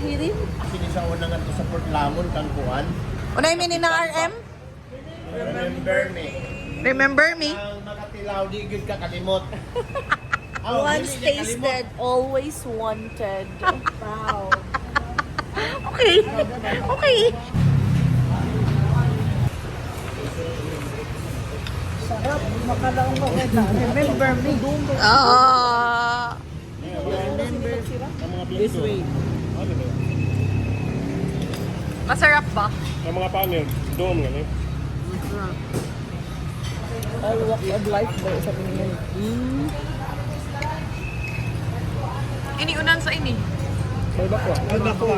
hirin. Sinisaon na nga to sa Port Lamon, kang kuhan. Unay mini ng RM? Remember me. Remember me? Ang makatilaw, di gud ka kalimot. Once tasted, always wanted. Wow. Okay. Okay. Sarap. Makalaong ko kita. Remember me. Ah. This way. Masarap ba? Ang mga panel, doon nga eh. All walks of life ba sa tingin? Iniunan sa ini. May bakwa.